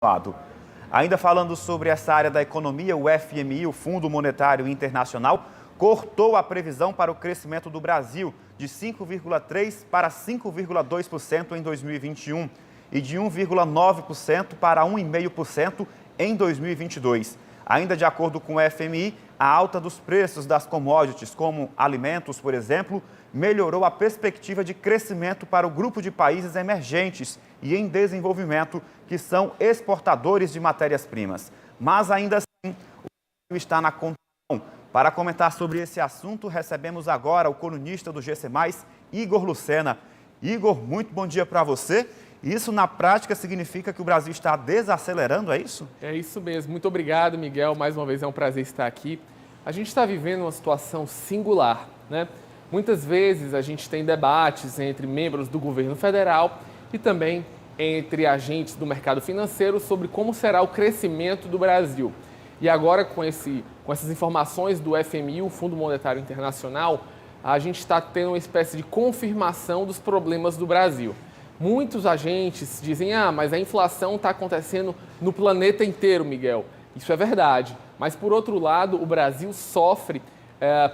lado. Ainda falando sobre essa área da economia, o FMI, o Fundo Monetário Internacional, cortou a previsão para o crescimento do Brasil de 5,3% para 5,2% em 2021 e de 1,9% para 1,5% em 2022. Ainda de acordo com o FMI, a alta dos preços das commodities, como alimentos, por exemplo, melhorou a perspectiva de crescimento para o grupo de países emergentes e em desenvolvimento, que são exportadores de matérias-primas. Mas ainda assim, o Brasil está na contramão. Para comentar sobre esse assunto, recebemos agora o colunista do GC+, Igor Lucena. Igor, muito bom dia para você. Isso, na prática, significa que o Brasil está desacelerando, é isso? É isso mesmo. Muito obrigado, Miguel. Mais uma vez é um prazer estar aqui. A gente está vivendo uma situação singular, né? Muitas vezes a gente tem debates entre membros do governo federal e também entre agentes do mercado financeiro sobre como será o crescimento do Brasil. E agora, com essas informações do FMI, o Fundo Monetário Internacional, a gente está tendo uma espécie de confirmação dos problemas do Brasil. Muitos agentes dizem, mas a inflação está acontecendo no planeta inteiro, Miguel. Isso é verdade. Mas, por outro lado, o Brasil sofre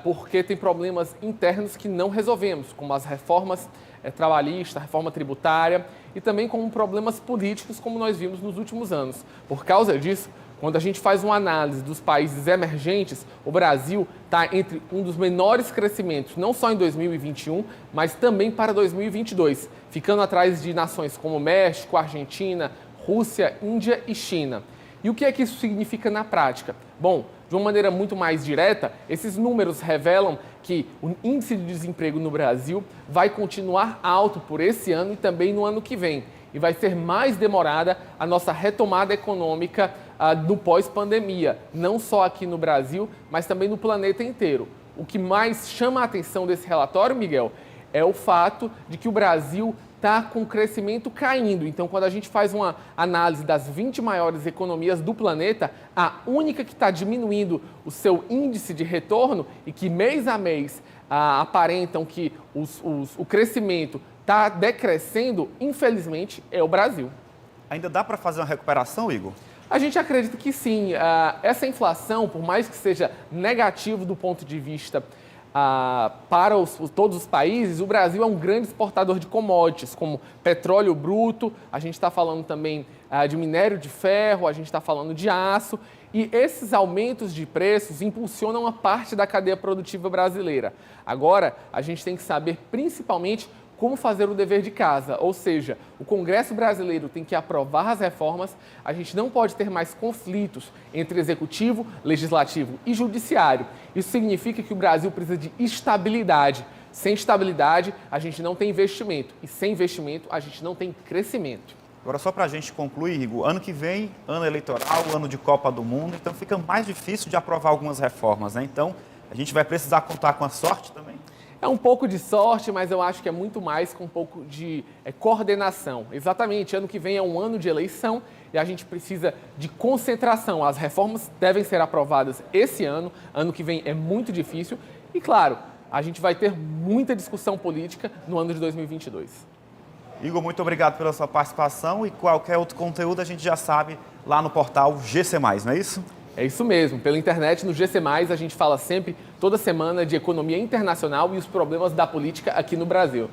porque tem problemas internos que não resolvemos, como as reformas trabalhistas, a reforma tributária e também como problemas políticos, como nós vimos nos últimos anos. Por causa disso, quando a gente faz uma análise dos países emergentes, o Brasil está entre um dos menores crescimentos, não só em 2021, mas também para 2022, ficando atrás de nações como México, Argentina, Rússia, Índia e China. E o que é que isso significa na prática? Bom, de uma maneira muito mais direta, esses números revelam que o índice de desemprego no Brasil vai continuar alto por esse ano e também no ano que vem. E vai ser mais demorada a nossa retomada econômica do pós-pandemia, não só aqui no Brasil, mas também no planeta inteiro. O que mais chama a atenção desse relatório, Miguel, é o fato de que o Brasil está com o crescimento caindo. Então, quando a gente faz uma análise das 20 maiores economias do planeta, a única que está diminuindo o seu índice de retorno e que mês a mês aparentam que o crescimento está decrescendo, infelizmente, é o Brasil. Ainda dá para fazer uma recuperação, Igor? A gente acredita que sim. Essa inflação, por mais que seja negativo do ponto de vista para todos os países, o Brasil é um grande exportador de commodities, como petróleo bruto, a gente está falando também de minério de ferro, a gente está falando de aço, e esses aumentos de preços impulsionam uma parte da cadeia produtiva brasileira. Agora, a gente tem que saber principalmente como fazer o dever de casa, ou seja, o Congresso brasileiro tem que aprovar as reformas, a gente não pode ter mais conflitos entre executivo, legislativo e judiciário. Isso significa que o Brasil precisa de estabilidade. Sem estabilidade, a gente não tem investimento, e sem investimento, a gente não tem crescimento. Agora, só para a gente concluir, Igor, ano que vem, ano eleitoral, ano de Copa do Mundo, então fica mais difícil de aprovar algumas reformas, né? Então, a gente vai precisar contar com a sorte também? É um pouco de sorte, mas eu acho que é muito mais com um pouco de coordenação. Exatamente, ano que vem é um ano de eleição e a gente precisa de concentração. As reformas devem ser aprovadas esse ano que vem é muito difícil e, claro, a gente vai ter muita discussão política no ano de 2022. Igor, muito obrigado pela sua participação e qualquer outro conteúdo a gente já sabe lá no portal GC+, não é isso? É isso mesmo. Pela internet, no GC+, a gente fala sempre, toda semana, de economia internacional e os problemas da política aqui no Brasil.